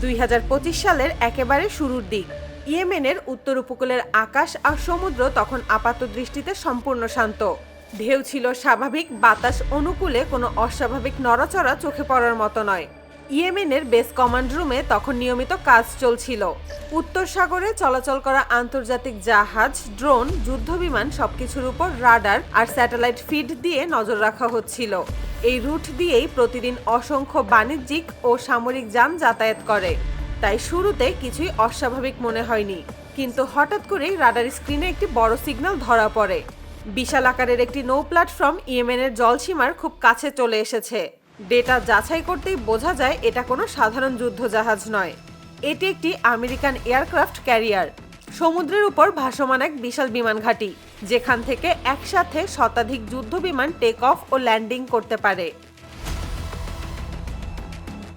2025 সালের একেবারে শুরুর দিক। ইয়েমেনের উত্তর উপকূলের আকাশ আর সমুদ্র তখন আপাতদৃষ্টিতে সম্পূর্ণ শান্ত। ঢেউ ছিল স্বাভাবিক, বাতাস অনুকূলে, কোনো অস্বাভাবিক নড়াচড়া চোখে পড়ার মতো নয়। ইয়েমেনের বেস কমান্ড রুমে তখন নিয়মিত কাজ চলছিল। উত্তর সাগরে চলাচল করা আন্তর্জাতিক জাহাজ, ড্রোন, যুদ্ধবিমান সবকিছুর উপর রাডার আর স্যাটেলাইট ফিড দিয়ে নজর রাখা হচ্ছিল। এই রুট দিয়েই প্রতিদিন অসংখ্য বাণিজ্যিক ও সামরিক যান যাতায়াত করে। তাই শুরুতে কিছুই অস্বাভাবিক মনে হয়নি, কিন্তু হঠাৎ করেই রাডার স্ক্রিনে একটি বড় সিগন্যাল ধরা পড়ে। বিশাল আকারের একটি নৌ প্ল্যাটফর্ম ইয়েমেনের জলসীমার খুব কাছে চলে এসেছে। ডেটা যাচাই করতেই বোঝা যায় এটা কোনো সাধারণ যুদ্ধজাহাজ নয়, এটি একটি আমেরিকান এয়ারক্রাফট ক্যারিয়ার। সমুদ্রের উপর ভাসমান এক বিশাল বিমান ঘাঁটি, যেখান থেকে একসাথে শতাধিক যুদ্ধবিমান টেক অফ ও ল্যান্ডিং করতে পারে।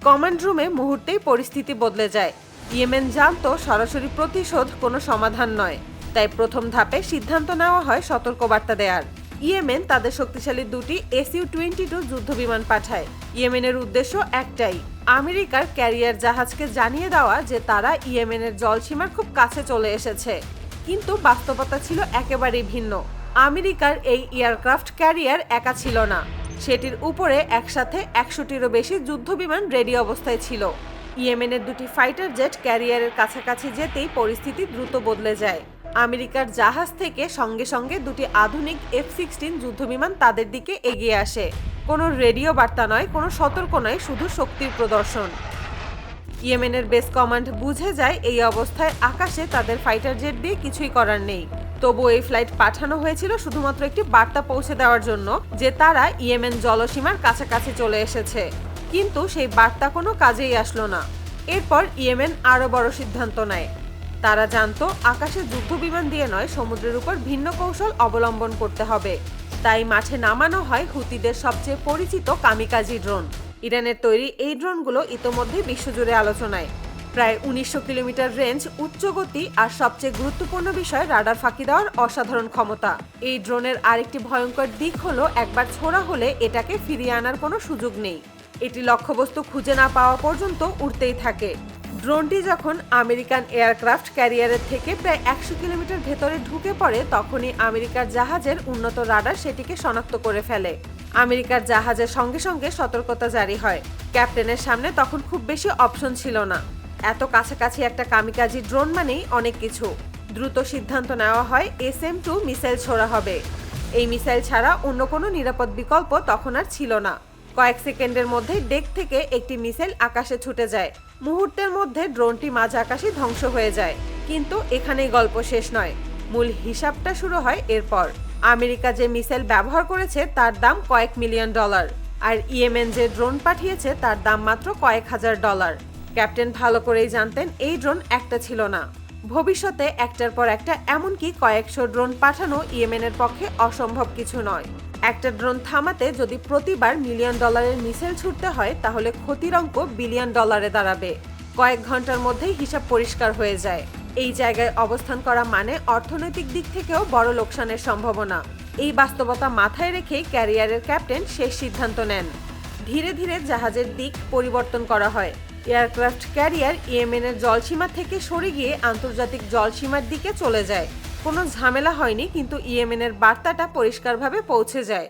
কমান্ড রুমে মুহূর্তেই পরিস্থিতি বদলে যায়। ইয়েমেন জানতো সরাসরি প্রতিশোধ কোনো সমাধান নয়, তাই প্রথম ধাপে সিদ্ধান্ত নেওয়া হয় সতর্কবার্তা দেওয়ার। ইয়েমেন তাদের শক্তিশালী দুটি SU-22 যুদ্ধবিমান পাঠায়। ইয়েমেনের উদ্দেশ্য একটাই, আমেরিকার ক্যারিয়ার জাহাজকে জানিয়ে দেওয়া যে তারা ইয়েমেনের জলসীমার খুব কাছে চলে এসেছে। কিন্তু বাস্তবতা ছিল একেবারেই ভিন্ন। আমেরিকার এই এয়ারক্রাফট ক্যারিয়ার একা ছিল না, সেটির উপরে একসাথে 100টিরও বেশি যুদ্ধবিমান রেডি অবস্থায় ছিল। ইয়েমেনের দুটি ফাইটার জেট ক্যারিয়ারের কাছাকাছি যেতেই পরিস্থিতি দ্রুত বদলে যায়। আমেরিকার জাহাজ থেকে সঙ্গে সঙ্গে দুটি আধুনিক F-16 যুদ্ধবিমান তাদের দিকে এগিয়ে আসে। কোনো রেডিও বার্তা নয়, কোনো সতর্ক নয়, শুধু শক্তির প্রদর্শন। ইয়েমেনের বেস কমান্ড বুঝে যায় এই অবস্থায় আকাশে তাদের ফাইটার জেট দিয়ে কিছুই করার নেই। তবু এই ফ্লাইট পাঠানো হয়েছিল শুধুমাত্র একটি বার্তা পৌঁছে দেওয়ার জন্য যে তারা ইয়েমেন জলসীমার কাছাকাছি চলে এসেছে। কিন্তু সেই বার্তা কোনো কাজেই আসলো না। এরপর ইয়েমেন আরও বড় সিদ্ধান্ত নেয়। তারা জানতো আকাশে যুদ্ধবিমান দিয়ে নয়, সমুদ্রের উপর ভিন্ন কৌশল অবলম্বন করতে হবে। তাই মাঠে নামানো হয় হুতিদের সবচেয়ে পরিচিত কামিকাজি ড্রোন। ইরানের তৈরি এই ড্রোনগুলো ইতোমধ্যে বিশ্বজুড়ে আলোচনায়। প্রায় 1900 কিলোমিটার রেঞ্জ, উচ্চ গতি আর সবচেয়ে গুরুত্বপূর্ণ বিষয় রাডার ফাঁকি দেওয়ার অসাধারণ ক্ষমতা। এই ড্রোনের আরেকটি ভয়ঙ্কর দিক হলো একবার ছোড়া হলে এটাকে ফিরিয়ে আনার কোনো সুযোগ নেই। এটি লক্ষ্যবস্তু খুঁজে না পাওয়া পর্যন্ত উড়তেই থাকে। ড্রোনটি যখন আমেরিকান এয়ারক্রাফট ক্যারিয়ারের থেকে প্রায় 100 কিলোমিটার ভেতরে ঢুকে পড়ে, তখনই আমেরিকার জাহাজের উন্নত রাডার সেটিকে শনাক্ত করে ফেলে। আমেরিকার জাহাজের সঙ্গে সঙ্গে সতর্কতা জারি হয়। ক্যাপ্টেনের সামনে তখন খুব বেশি অপশন ছিল না। এত কাছাকাছি একটা কামিকাজি ড্রোন মানেই অনেক কিছু। দ্রুত সিদ্ধান্ত নেওয়া হয় SM-2 মিসাইল ছোড়া হবে। এই মিসাইল ছাড়া অন্য কোনো নিরাপদ বিকল্প তখন আর ছিল না। কয়েক সেকেন্ডের মধ্যে ডেক থেকে একটি মিসাইল আকাশে ছুটে যায়। মুহূর্তের মধ্যে ড্রোনটি মাঝ আকাশে ধ্বংস হয়ে যায়। কিন্তু এখানেই গল্প শেষ নয়, মূল হিসাবটা শুরু হয় এরপর। আমেরিকা যে মিসাইল ব্যবহার করেছে তার দাম কয়েক মিলিয়ন ডলার, আর ইয়েমেন যে ড্রোন পাঠিয়েছে তার দাম মাত্র কয়েক হাজার ডলার। ক্যাপ্টেন ভালো করেই জানতেন এই ড্রোন একটা ছিল না, ভবিষ্যতে একটার পর একটা, এমনকি কয়েকশো ড্রোন পাঠানো ইয়েমেনের পক্ষে অসম্ভব কিছু নয়। একটা ড্রোন থামাতে যদি প্রতিবার মিলিয়ন ডলারের মিসাইল ছুটতে হয়, তাহলে ক্ষতির অঙ্ক বিলিয়ন ডলারে দাঁড়াবে। কয়েক ঘন্টার মধ্যেই হিসাব পরিষ্কার হয়ে যায়। এই জায়গায় অবস্থান করা মানে অর্থনৈতিক দিক থেকেও বড় লোকসানের সম্ভাবনা। এই বাস্তবতা মাথায় রেখেই ক্যারিয়ারের ক্যাপ্টেন শেষ সিদ্ধান্ত নেন। ধীরে ধীরে জাহাজের দিক পরিবর্তন করা হয়। এয়ারক্রাফট ক্যারিয়ার ইয়েমেনের জলসীমা থেকে সরে গিয়ে আন্তর্জাতিক জলসীমার দিকে চলে যায়। কোনো ঝামেলা হয়নি, কিন্তু ইয়েমেনের বার্তাটা পরিষ্কারভাবে পৌঁছে যায়।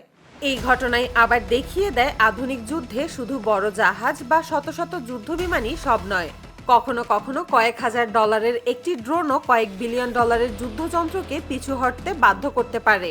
এই ঘটনায় আবার দেখিয়ে দেয় আধুনিক যুদ্ধে শুধু বড় জাহাজ বা শত শত যুদ্ধবিমানই সব নয়। কখনো কখনো কয়েক হাজার ডলারের একটি ড্রোনও কয়েক বিলিয়ন ডলারের যুদ্ধযন্ত্রকে পিছু হটতে বাধ্য করতে পারে।